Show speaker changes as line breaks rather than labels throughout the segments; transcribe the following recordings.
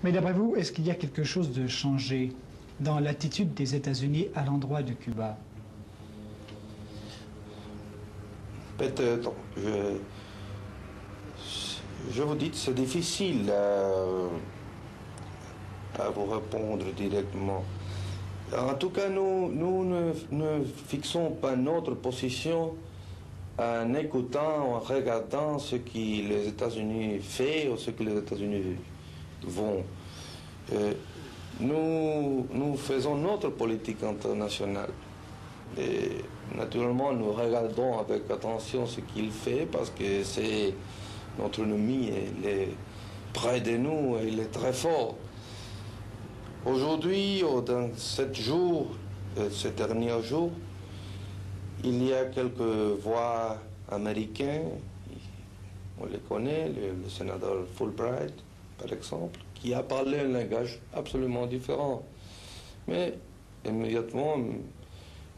Mais d'après vous, est-ce qu'il y a quelque chose de changé dans l'attitude des États-Unis à l'endroit de Cuba?
Peut-être. Je vous dis, c'est difficile à vous répondre directement. En tout cas, nous ne fixons pas notre position en écoutant, en regardant ce que les États-Unis font ou ce que les États-Unis vont. Nous faisons notre politique internationale. Et naturellement, nous regardons avec attention ce qu'il fait parce que c'est notre ennemi, il est près de nous, il est très fort. Aujourd'hui, dans 7 jours, ces derniers jours, il y a quelques voix américaines, on les connaît, le sénateur Fulbright, par exemple, qui a parlé un langage absolument différent. Mais immédiatement,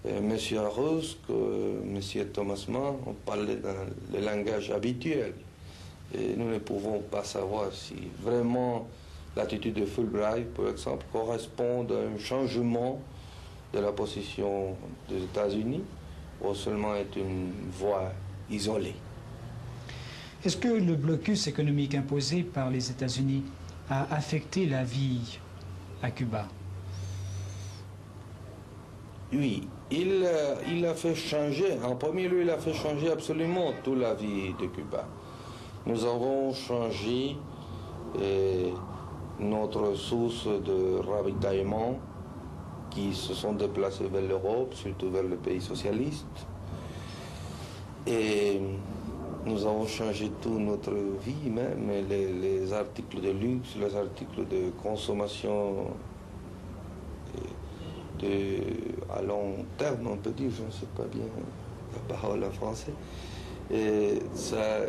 M. Rusk, M. Thomas Mann ont parlé dans le langage habituel. Et nous ne pouvons pas savoir si vraiment l'attitude de Fulbright, par exemple, correspond à un changement de la position des États-Unis ou seulement est une voie isolée.
Est-ce que le blocus économique imposé par les États-Unis a affecté la vie à Cuba?
Oui, il a fait changer, en premier lieu, il a fait changer absolument toute la vie de Cuba. Nous avons changé notre source de ravitaillement qui se sont déplacés vers l'Europe, surtout vers les pays socialistes. Et nous avons changé toute notre vie, même les articles de luxe, les articles de consommation à long terme, on peut dire, je ne sais pas bien la parole en français. Et ça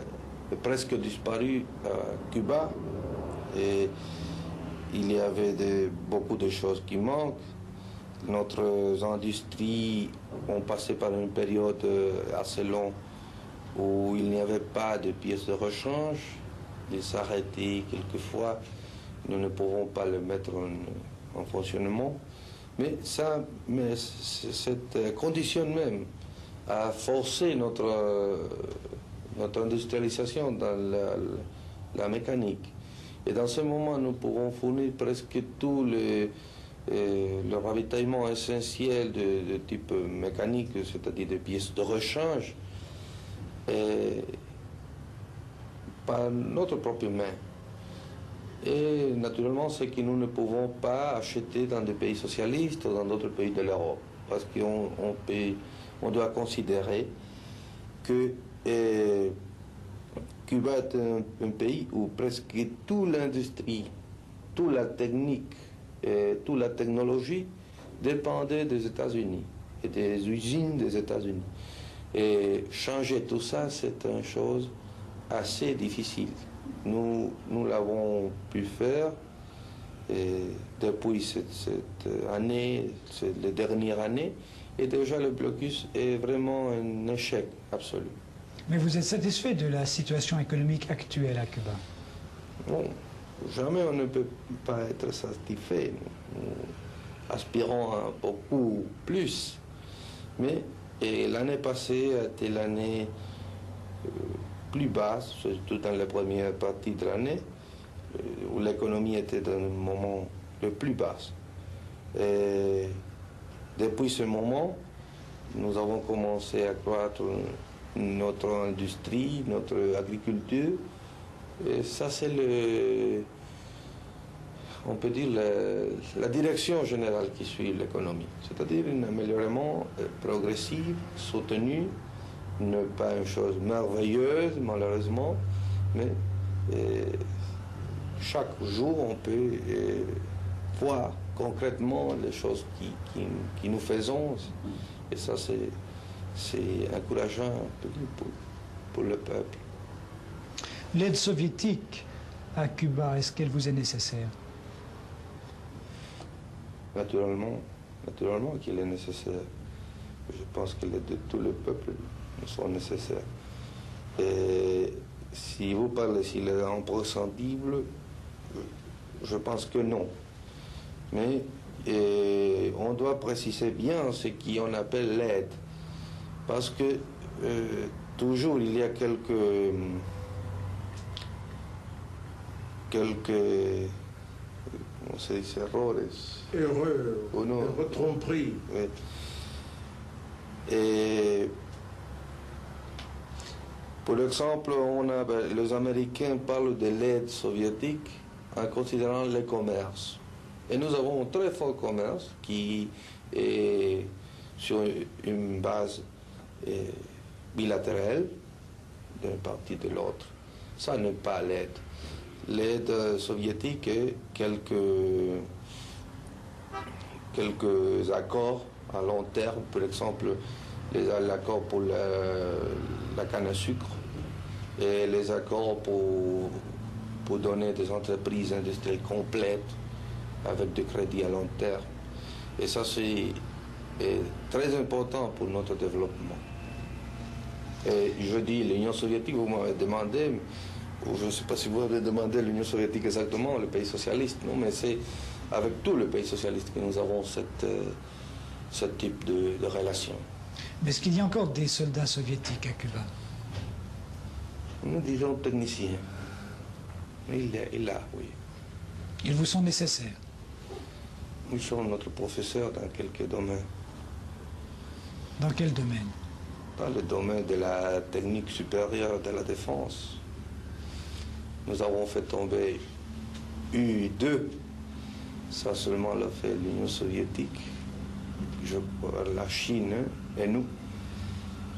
a presque disparu à Cuba. Et il y avait beaucoup de choses qui manquent. Notre industrie ont passé par une période assez longue où il n'y avait pas de pièces de rechange. Ils s'arrêtaient quelquefois. Nous ne pouvons pas le mettre en fonctionnement. Mais cette condition même a forcé notre industrialisation dans la mécanique. Et dans ce moment, nous pouvons fournir presque tout le ravitaillement essentiel de type mécanique, c'est-à-dire des pièces de rechange, par notre propre main. Et naturellement, c'est que nous ne pouvons pas acheter dans des pays socialistes ou dans d'autres pays de l'Europe. Parce qu'on doit considérer que Cuba est un pays où presque toute l'industrie, toute la technique, toute la technologie dépendait des États-Unis et des usines des États-Unis. Et changer tout ça, c'est une chose assez difficile. Nous l'avons pu faire depuis cette année, les dernières années, et déjà le blocus est vraiment un échec absolu.
Mais vous êtes satisfait de la situation économique actuelle à Cuba?
Non, jamais on ne peut pas être satisfait. Nous aspirons à beaucoup plus. Mais l'année passée a été l'année plus basse, surtout dans la première partie de l'année, où l'économie était dans le moment le plus bas. Et depuis ce moment, nous avons commencé à croître notre industrie, notre agriculture. Et ça, c'est on peut dire, la direction générale qui suit l'économie. C'est-à-dire un améliorement progressif, soutenu, ne pas une chose merveilleuse, malheureusement, mais chaque jour, on peut voir concrètement les choses qui nous faisons. Et ça, c'est encourageant pour le peuple.
L'aide soviétique à Cuba, est-ce qu'elle vous est nécessaire?
Naturellement qu'il est nécessaire. Je pense que l'aide de tout le peuple sont nécessaires. Et si vous parlez s'il est imprescindible, je pense que non. Mais on doit préciser bien ce qu'on appelle l'aide. Parce que toujours il y a quelques on se dit erreurs.
Erreurs, tromperies.
Oui. Et pour exemple, les Américains parlent de l'aide soviétique en considérant le commerce. Et nous avons un très fort commerce qui est sur une base bilatérale d'une partie de l'autre. Ça n'est pas l'aide. L'aide soviétique est quelques accords à long terme, par exemple l'accord pour la canne à sucre et les accords pour donner des entreprises industrielles complètes avec des crédits à long terme. Et ça, c'est très important pour notre développement. Et je dis l'Union soviétique, vous m'avez demandé, ou je ne sais pas si vous avez demandé l'Union soviétique exactement, le pays socialiste, non, mais c'est avec tous les pays socialistes que nous avons ce type de relation.
Mais est-ce qu'il y a encore des soldats soviétiques à Cuba?
Nous disons techniciens. Il est là, oui.
Ils vous sont nécessaires?
Nous sommes notre professeur dans quelques domaines.
Dans quel domaine?
Dans le domaine de la technique supérieure de la défense. Nous avons fait tomber U-2. Ça seulement l'a fait l'Union soviétique, la Chine et nous.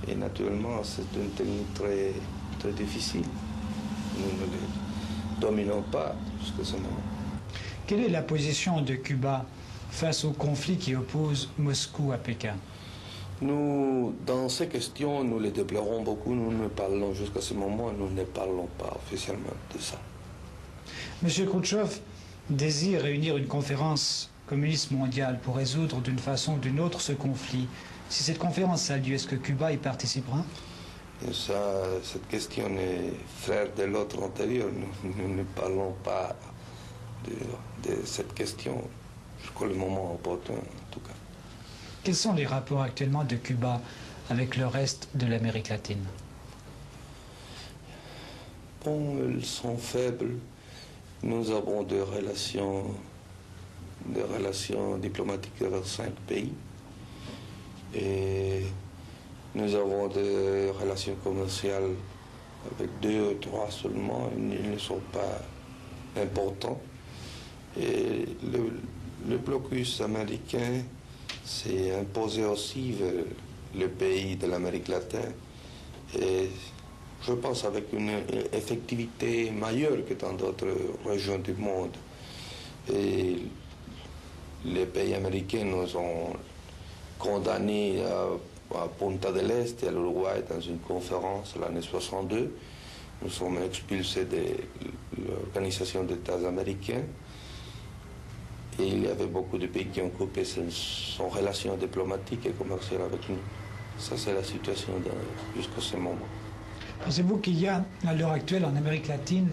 Et naturellement, c'est une technique très, très difficile. Nous ne les dominons pas jusqu'à ce moment.
Quelle est la position de Cuba face au conflit qui oppose Moscou à Pékin?
Nous, dans ces questions, nous les déplorons beaucoup. Nous ne parlons jusqu'à ce moment, nous ne parlons pas officiellement de ça.
Monsieur Khrouchtchev désire réunir une conférence communiste mondiale pour résoudre d'une façon ou d'une autre ce conflit. Si cette conférence a lieu, est-ce que Cuba y participera?
Et ça, cette question est frère de l'autre antérieur. Nous ne parlons pas de cette question jusqu'au moment opportun, en tout cas.
Quels sont les rapports actuellement de Cuba avec le reste de l'Amérique latine?
Bon, ils sont faibles. Nous avons des relations diplomatiques avec 5 pays. Et nous avons des relations commerciales avec 2 ou 3 seulement. Ils ne sont pas importants. Et le blocus américain s'est imposé aussi vers le pays de l'Amérique latine. Et je pense avec une effectivité meilleure que dans d'autres régions du monde. Et les pays américains nous ont condamnés à Punta del Este et à l'Uruguay dans une conférence l'année 62. Nous sommes expulsés de l'Organisation des États américains. Et il y avait beaucoup de pays qui ont coupé son relation diplomatique et commerciale avec nous. Ça, c'est la situation jusqu'à ce moment.
Pensez-vous qu'il y a, à l'heure actuelle, en Amérique latine,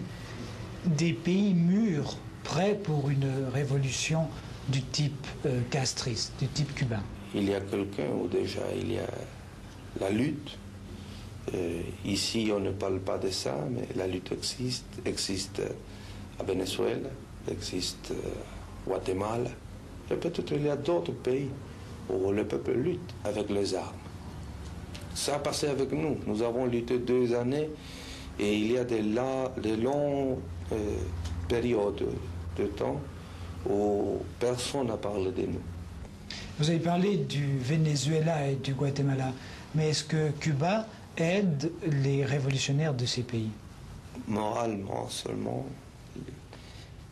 des pays mûrs, prêts pour une révolution du type castriste, du type cubain?
Il y a quelqu'un où déjà il y a la lutte. Ici, on ne parle pas de ça, mais la lutte existe à Venezuela, existe Guatemala, et peut-être il y a d'autres pays où le peuple lutte avec les armes. Ça a passé avec nous. Nous avons lutté 2 années et il y a des longues périodes de temps où personne n'a parlé de nous.
Vous avez parlé du Venezuela et du Guatemala, mais est-ce que Cuba aide les révolutionnaires de ces pays?
Moralement seulement.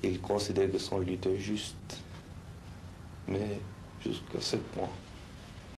Ils considèrent que son lutte est juste, mais jusqu'à ce point.